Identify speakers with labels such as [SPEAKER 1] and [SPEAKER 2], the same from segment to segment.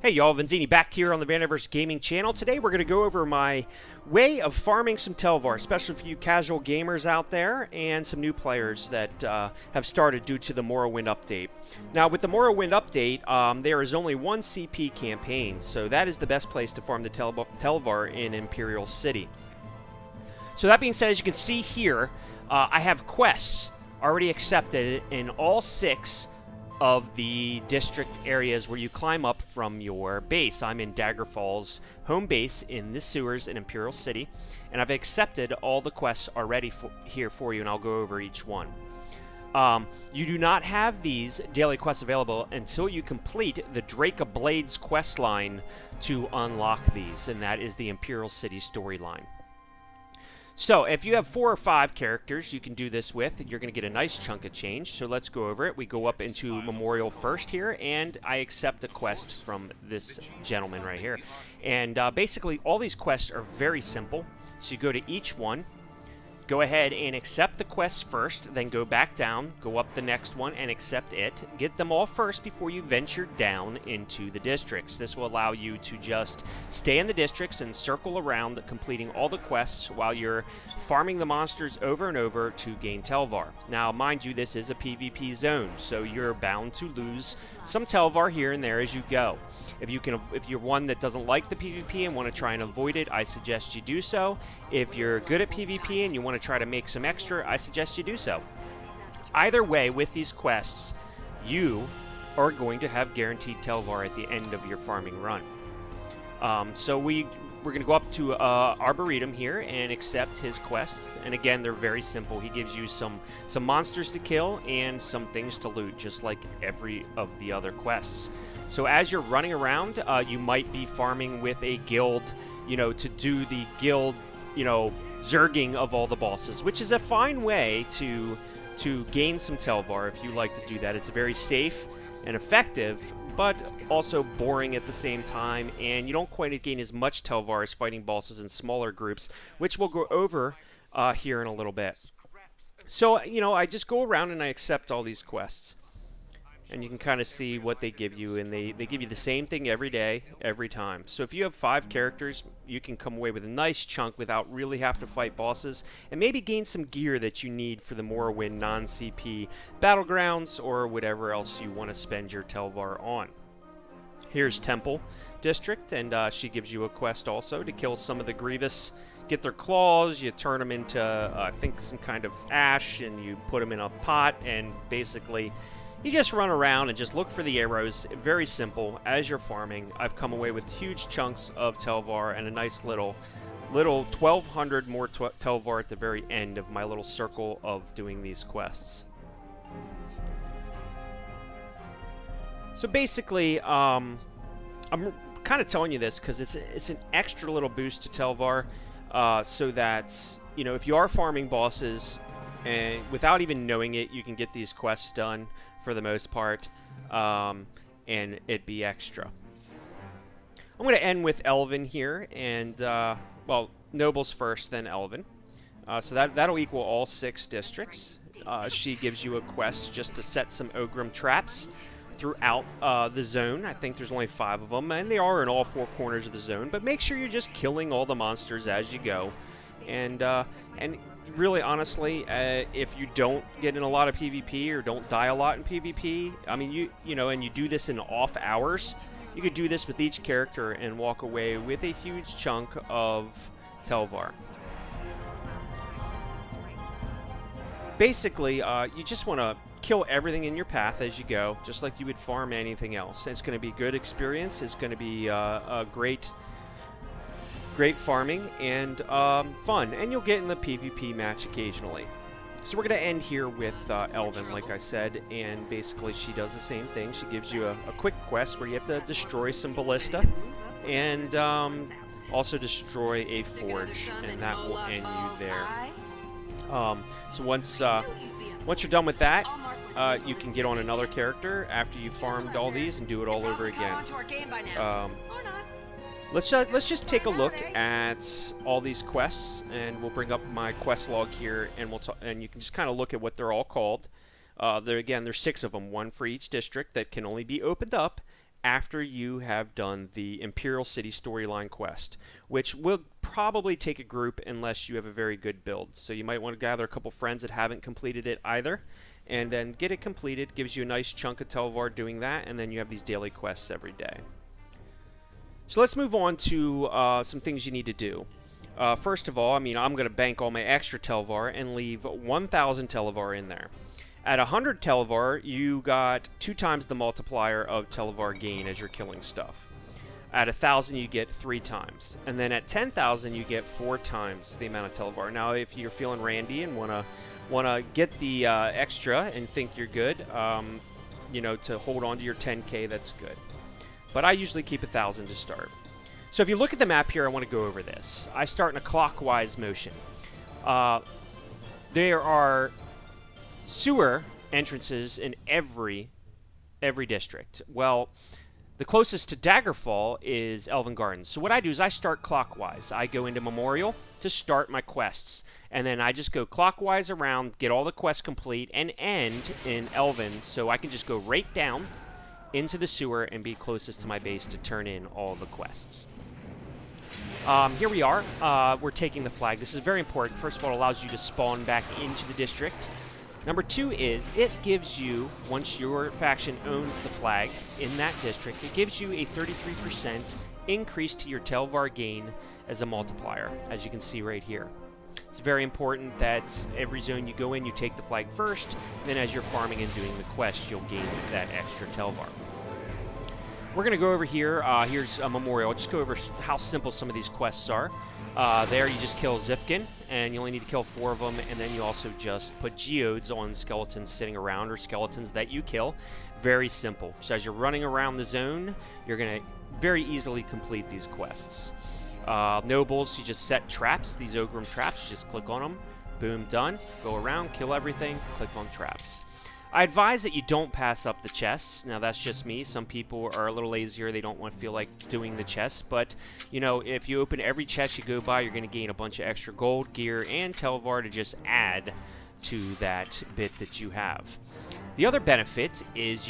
[SPEAKER 1] Hey y'all, Venzzini back here on the Vaniverse Gaming channel. Today we're going to go over my way of farming some Telvar, especially for you casual gamers out there and some new players that have started due to the Morrowind update. Now with the Morrowind update, there is only one CP campaign, so that is the best place to farm the Telvar in Imperial City. So that being said, as you can see here, I have quests already accepted in all 6 of the district areas where you climb up from your base. I'm in Daggerfall's home base in the sewers in Imperial City, and I've accepted all the quests already here for you, and I'll go over each one. You do not have these daily quests available until you complete the Drake of Blades quest line to unlock these, and that is the Imperial City storyline. So, if you have 4 or 5 characters you can do this with, you're going to get a nice chunk of change. So let's go over it. We go up into Memorial first here, and I accept a quest from this gentleman right here. And basically, all these quests are very simple. So you go to each one, go ahead and accept the quest first, then go back down, go up the next one and accept it. Get them all first before you venture down into the districts. This will allow you to just stay in the districts and circle around, completing all the quests while you're farming the monsters over and over to gain Telvar. Now, mind you, this is a PvP zone, so you're bound to lose some Telvar here and there as you go. If you're one that doesn't like the PvP and want to try and avoid it, I suggest you do so. If you're good at PvP and you want to try to make some extra, I suggest you do so. Either way, with these quests, you are going to have guaranteed Telvar at the end of your farming run. So we're going to go up to Arboretum here and accept his quests. And again, they're very simple. He gives you some monsters to kill and some things to loot, just like every of the other quests. So as you're running around, you might be farming with a guild, to do the guild, zerging of all the bosses, which is a fine way to gain some Telvar if you like to do that. It's very safe and effective, but also boring at the same time, and you don't quite gain as much Telvar as fighting bosses in smaller groups, which we'll go over here in a little bit. So, I just go around and I accept all these quests. And you can kind of see what they give you, and they give you the same thing every day, every time. So if you have 5 characters, you can come away with a nice chunk without really having to fight bosses, and maybe gain some gear that you need for the Morrowind non-CP battlegrounds or whatever else you want to spend your Telvar on. Here's Temple District, and she gives you a quest also to kill some of the Grievous. Get their claws, you turn them into, I think, some kind of ash, and you put them in a pot, and basically you just run around and just look for the arrows. Very simple. As you're farming, I've come away with huge chunks of Telvar and a nice little 1,200 more Telvar at the very end of my little circle of doing these quests. So basically, I'm kind of telling you this because it's an extra little boost to Telvar, so that if you are farming bosses and without even knowing it, you can get these quests done for the most part, and it'd be extra. I'm going to end with Elven here, and, well, Nobles first, then Elven. So that'll equal all 6 districts. She gives you a quest just to set some Ogrim traps throughout the zone. I think there's only 5 of them, and they are in all 4 corners of the zone, but make sure you're just killing all the monsters as you go. And really, honestly, if you don't get in a lot of PvP or don't die a lot in PvP, I mean, and you do this in off hours, you could do this with each character and walk away with a huge chunk of Telvar. Basically, you just want to kill everything in your path as you go, just like you would farm anything else. It's going to be good experience. It's going to be a great farming and fun, and you'll get in the PvP match occasionally. So we're going to end here with Elven, like I said, and basically she does the same thing. She gives you a quick quest where you have to destroy some ballista and also destroy a forge, and that will end you there. So once you're done with that, you can get on another character after you've farmed all these and do it all over again. Let's just take a look at all these quests, and we'll bring up my quest log here, and you can just kind of look at what they're all called. There's 6 of them, 1 for each district that can only be opened up after you have done the Imperial City storyline quest, which will probably take a group unless you have a very good build. So you might want to gather a couple friends that haven't completed it either, and then get it completed. Gives you a nice chunk of Telvar doing that, and then you have these daily quests every day. So let's move on to some things you need to do. First of all, I'm going to bank all my extra Telvar and leave 1,000 Telvar in there. At 100 Telvar, you got 2 times the multiplier of Telvar gain as you're killing stuff. At 1,000, you get 3 times. And then at 10,000, you get 4 times the amount of Telvar. Now, if you're feeling randy and want to get the extra and think you're good, to hold on to your 10K, that's good. But I usually keep 1,000 to start. So if you look at the map here, I want to go over this. I start in a clockwise motion. There are sewer entrances in every district. Well, the closest to Daggerfall is Elven Gardens. So what I do is I start clockwise. I go into Memorial to start my quests, and then I just go clockwise around, get all the quests complete, and end in Elven, so I can just go right down into the sewer and be closest to my base to turn in all the quests. Here we are. We're taking the flag. This is very important. First of all, it allows you to spawn back into the district. Number 2 is it gives you, once your faction owns the flag in that district, it gives you a 33% increase to your Telvar gain as a multiplier, as you can see right here. It's very important that every zone you go in, you take the flag first, and then as you're farming and doing the quest, you'll gain that extra Telvar. We're going to go over here. Here's a memorial. I'll just go over how simple some of these quests are. There you just kill Zifkin, and you only need to kill 4 of them, and then you also just put geodes on skeletons sitting around or skeletons that you kill. Very simple. So as you're running around the zone, you're going to very easily complete these quests. Nobles, you just set traps, these Ogrim traps, just click on them, boom, done. Go around, kill everything, click on traps. I advise that you don't pass up the chests. Now, that's just me. Some people are a little lazier. They don't want to feel like doing the chests. But, if you open every chest you go by, you're going to gain a bunch of extra gold, gear, and Telvar to just add to that bit that you have. The other benefit is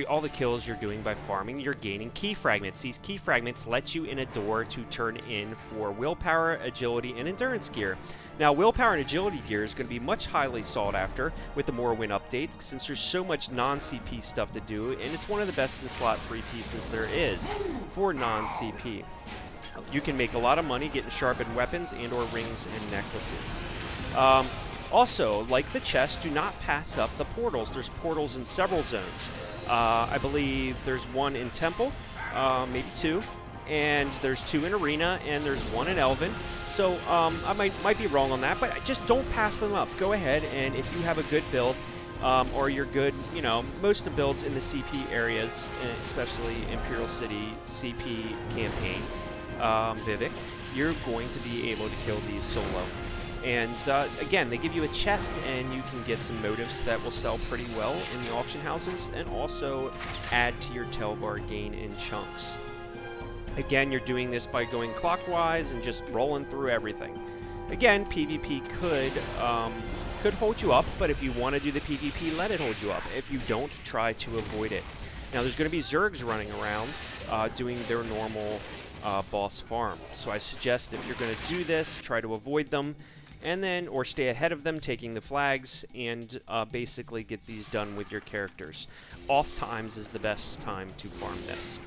[SPEAKER 1] all the kills you're doing by farming, you're gaining key fragments. These key fragments let you in a door to turn in for willpower, agility, and endurance gear. Now, willpower and agility gear is going to be much highly sought after with the Morrowind update, since there's so much non-CP stuff to do, and it's one of the best in slot 3 pieces there is for non-CP. You can make a lot of money getting sharpened weapons and or rings and necklaces. Also, like the chest, do not pass up the portals. There's portals in several zones. I believe there's 1 in Temple, maybe 2, and there's 2 in Arena, and there's 1 in Elven. So I might be wrong on that, but just don't pass them up. Go ahead, and if you have a good build, or you're good, most of the builds in the CP areas, especially Imperial City, CP campaign, Vivek, you're going to be able to kill these solo. And again, they give you a chest, and you can get some motives that will sell pretty well in the auction houses, and also add to your Telvar gain in chunks. Again, you're doing this by going clockwise and just rolling through everything. Again, PvP could hold you up, but if you want to do the PvP, let it hold you up. If you don't, try to avoid it. Now, there's going to be Zergs running around doing their normal boss farm. So I suggest if you're going to do this, try to avoid them, and then, or stay ahead of them, taking the flags, and basically get these done with your characters. Off times is the best time to farm this.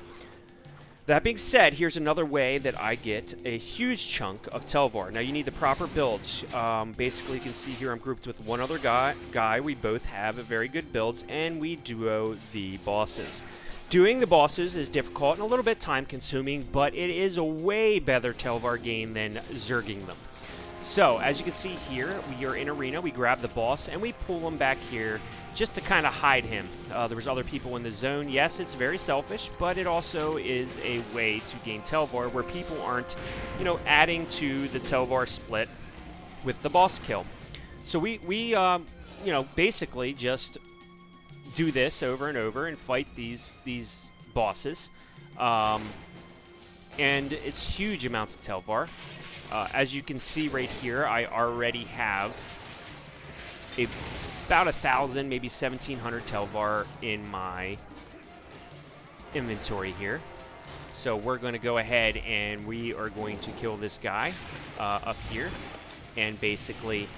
[SPEAKER 1] That being said, here's another way that I get a huge chunk of Telvar. Now, you need the proper builds. Basically, you can see here I'm grouped with one other guy. We both have very good builds, and we duo the bosses. Doing the bosses is difficult and a little bit time-consuming, but it is a way better Telvar gain than zerging them. So, as you can see here, we are in Arena, we grab the boss, and we pull him back here just to kind of hide him. There was other people in the zone. Yes, it's very selfish, but it also is a way to gain Telvar where people aren't, adding to the Telvar split with the boss kill. So we basically just do this over and over and fight these bosses. And it's huge amounts of Telvar. As you can see right here, I already have about 1,000, maybe 1,700 Telvar in my inventory here. So we're going to go ahead and we are going to kill this guy up here. And basically,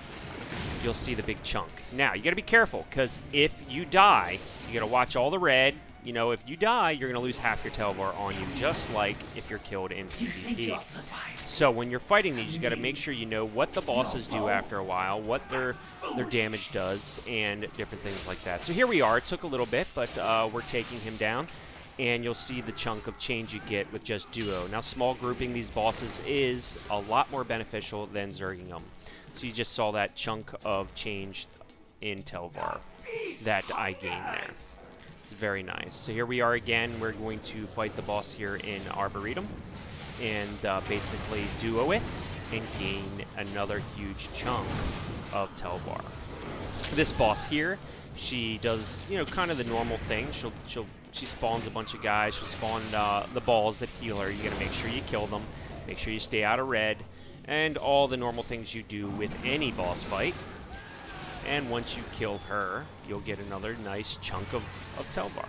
[SPEAKER 1] you'll see the big chunk. Now, you got to be careful, because if you die, you got to watch all the red. You know, if you die, you're going to lose half your Telvar on you, just like if you're killed in PvP. So when you're fighting these, you got to make sure you know what the bosses do after a while, what their damage does, and different things like that. So here we are. It took a little bit, but we're taking him down. And you'll see the chunk of change you get with just duo. Now, small grouping these bosses is a lot more beneficial than zerging them. So you just saw that chunk of change in Telvar that I gained there. It's very nice. So here we are again. We're going to fight the boss here in Arboretum and basically duo it and gain another huge chunk of Telvar. This boss here, she does, you know, kind of the normal thing. She spawns a bunch of guys. She'll spawn the balls that heal her. You got to make sure you kill them. Make sure you stay out of red. And all the normal things you do with any boss fight. And once you kill her, you'll get another nice chunk of Telvar.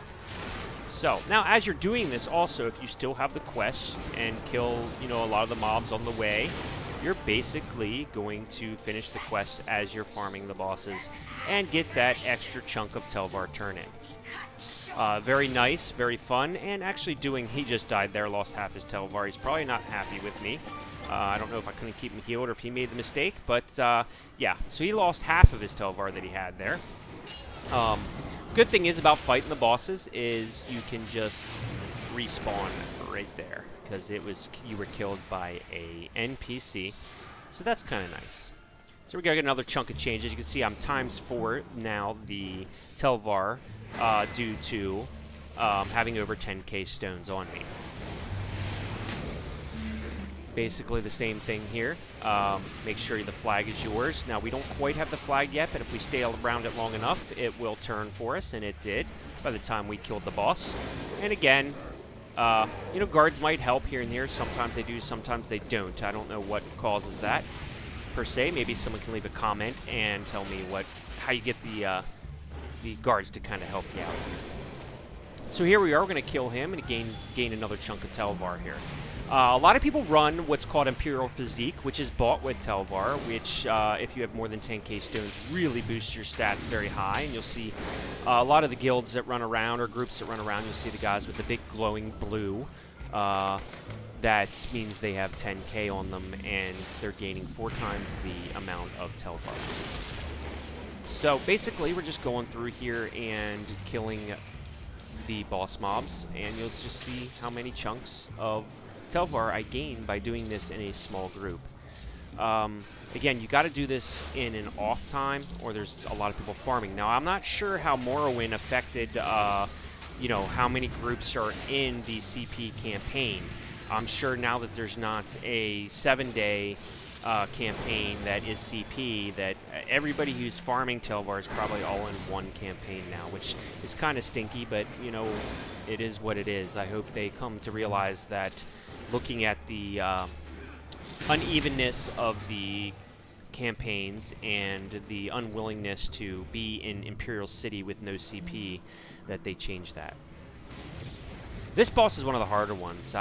[SPEAKER 1] So, now as you're doing this also, if you still have the quests and kill, you know, a lot of the mobs on the way, you're basically going to finish the quests as you're farming the bosses and get that extra chunk of Telvar turn in. Very nice, very fun, and actually he just died there, lost half his Telvar. He's probably not happy with me. I don't know if I couldn't keep him healed or if he made the mistake, but yeah, so he lost half of his Telvar that he had there. Good thing is about fighting the bosses is you can just respawn right there, because you were killed by a NPC, so that's kind of nice. So we got another chunk of change. As you can see, I'm ×4 now the Telvar due to having over 10k stones on me. Basically the same thing here. Make sure the flag is yours. Now, we don't quite have the flag yet, but if we stay around it long enough, it will turn for us, and it did by the time we killed the boss. And again, you know, guards might help here and there. Sometimes they do, sometimes they don't. I don't know what causes that, per se. Maybe someone can leave a comment and tell me how you get the guards to kind of help you out. So here we are. We're going to kill him and gain another chunk of Telvar here. A lot of people run what's called Imperial Physique, which is bought with Telvar, which, if you have more than 10k stones, really boosts your stats very high. And you'll see a lot of the guilds that run around, or groups that run around, you'll see the guys with the big glowing blue. That means they have 10k on them, and they're gaining 4 times the amount of Telvar. So basically, we're just going through here and killing the boss mobs, and you'll just see how many chunks of Telvar I gain by doing this in a small group. Again, you got to do this in an off time, or there's a lot of people farming. Now, I'm not sure how Morrowind affected, you know, how many groups are in the CP campaign. I'm sure now that there's not a 7-day campaign that is CP, that everybody who's farming Telvar is probably all in one campaign now, which is kind of stinky, but, you know, it is what it is. I hope they come to realize that looking at the unevenness of the campaigns and the unwillingness to be in Imperial City with no CP, that they change that. This boss is one of the harder ones.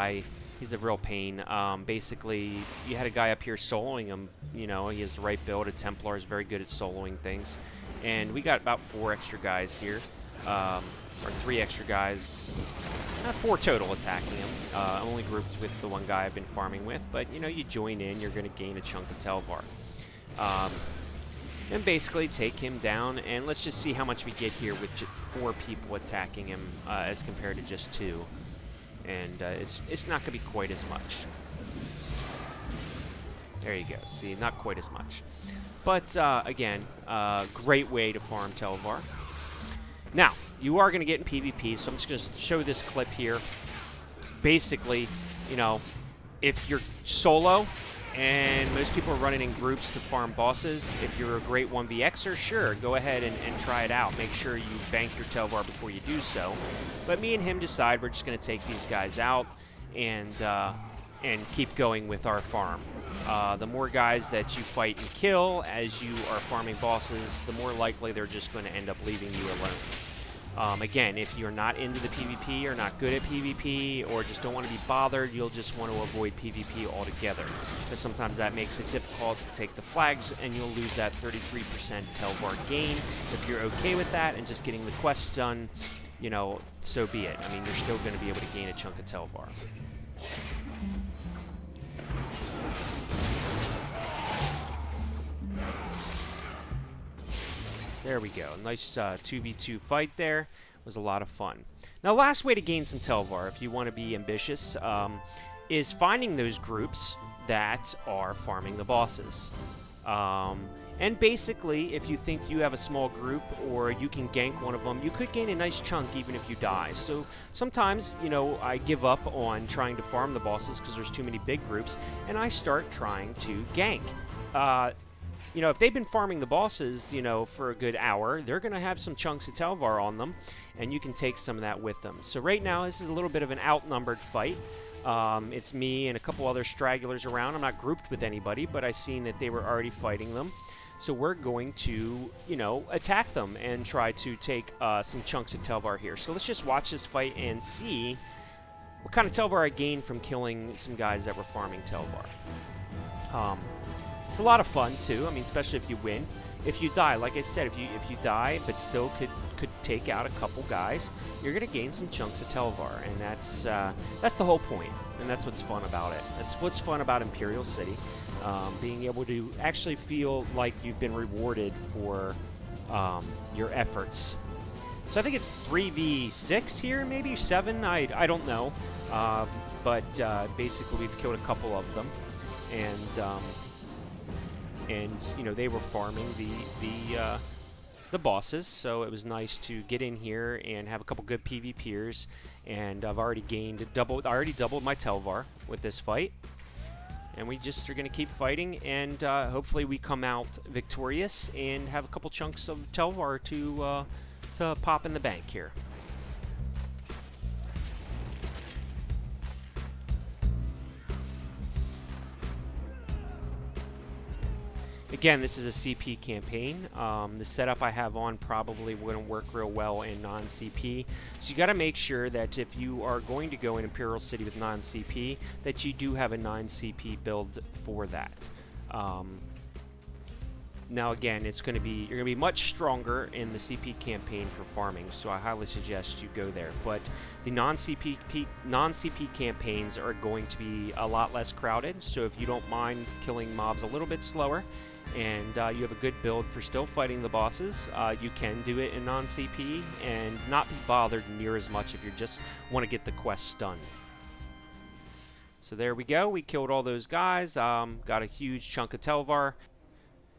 [SPEAKER 1] He's a real pain. Basically, you had a guy up here soloing him. You know, he has the right build. A Templar is very good at soloing things. And we got about 4 extra guys here. Or 3 extra guys. 4 total attacking him. I'm only grouped with the one guy I've been farming with. But, you know, you join in, you're going to gain a chunk of Telvar. And basically take him down. And let's just see how much we get here with just 4 people attacking him as compared to just 2. And it's not going to be quite as much. There you go. See, not quite as much. But, again, great way to farm Telvar. Now, you are going to get in PvP, so I'm just going to show this clip here. Basically, you know, if you're solo, and most people are running in groups to farm bosses, if you're a great 1vxer, sure, go ahead and try it out. Make sure you bank your Telvar before you do so. But me and him decide we're just going to take these guys out and keep going with our farm. The more guys that you fight and kill as you are farming bosses, the more likely they're just going to end up leaving you alone. Again, if you're not into the PvP or not good at PvP or just don't want to be bothered, you'll just want to avoid PvP altogether. But sometimes that makes it difficult to take the flags and you'll lose that 33% Telvar gain. If you're okay with that and just getting the quests done, you know, so be it. I mean, you're still going to be able to gain a chunk of Telvar. There we go. Nice 2v2 fight there. Was a lot of fun. Now, last way to gain some Telvar, if you want to be ambitious, is finding those groups that are farming the bosses. And basically, if you think you have a small group or you can gank one of them, you could gain a nice chunk even if you die. So sometimes, you know, I give up on trying to farm the bosses because there's too many big groups, and I start trying to gank. You know, if they've been farming the bosses, you know, for a good hour, they're going to have some chunks of Telvar on them, and you can take some of that with them. So right now, this is a little bit of an outnumbered fight. It's me and a couple other stragglers around. I'm not grouped with anybody, but I seen that they were already fighting them. So we're going to, you know, attack them and try to take some chunks of Telvar here. So let's just watch this fight and see what kind of Telvar I gained from killing some guys that were farming Telvar. It's a lot of fun too. I mean, especially if you win. If you die, like I said, if you die but still could take out a couple guys, you're gonna gain some chunks of Telvar, and that's the whole point, and that's what's fun about it. That's what's fun about Imperial City, being able to actually feel like you've been rewarded for your efforts. So I think it's 3v6 here, maybe 7. I don't know, but basically we've killed a couple of them, and you know, they were farming the bosses, so it was nice to get in here and have a couple good PvPers. And I've already gained I already doubled my Telvar with this fight, and we just are going to keep fighting, and hopefully we come out victorious and have a couple chunks of Telvar to pop in the bank here. Again, this is a CP campaign. The setup I have on probably wouldn't work real well in non-CP. So you got to make sure that if you are going to go in Imperial City with non-CP, that you do have a non-CP build for that. Now again, you're going to be much stronger in the CP campaign for farming, so I highly suggest you go there. But the non-CP campaigns are going to be a lot less crowded, so if you don't mind killing mobs a little bit slower, and you have a good build for still fighting the bosses, you can do it in non-CP and not be bothered near as much if you just want to get the quests done. So there we go. We killed all those guys, got a huge chunk of Telvar,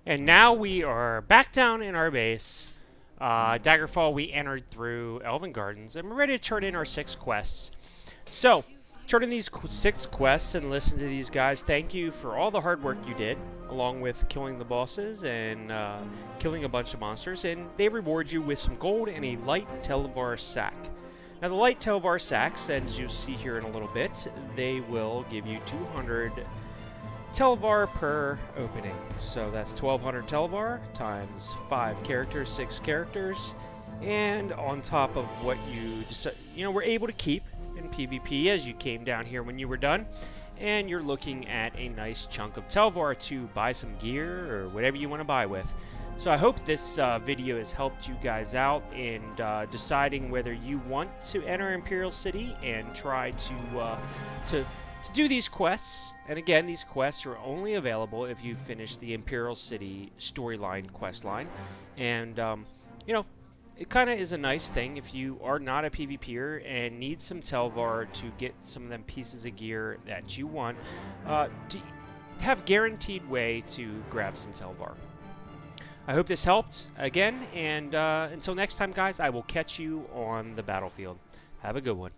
[SPEAKER 1] and now we are back down in our base. Daggerfall, we entered through Elven Gardens, and we're ready to turn in our 6 quests. So, turn in these 6 quests and listen to these guys. Thank you for all the hard work you did, along with killing the bosses and killing a bunch of monsters, and they reward you with some gold and a light Telvar sack. Now, the light Telvar sacks, as you'll see here in a little bit, they will give you 200 Telvar per opening. So that's 1200 Telvar times 5 characters, 6 characters, and on top of what you were able to keep in PvP as you came down here when you were done, and you're looking at a nice chunk of Telvar to buy some gear or whatever you want to buy with. So I hope this video has helped you guys out in deciding whether you want to enter Imperial City and try to do these quests. And again, these quests are only available if you finish the Imperial City storyline quest line. And you know, it kind of is a nice thing if you are not a PvPer and need some Telvar to get some of them pieces of gear that you want, to have guaranteed way to grab some Telvar. I hope this helped again, and until next time, guys, I will catch you on the battlefield. Have a good one.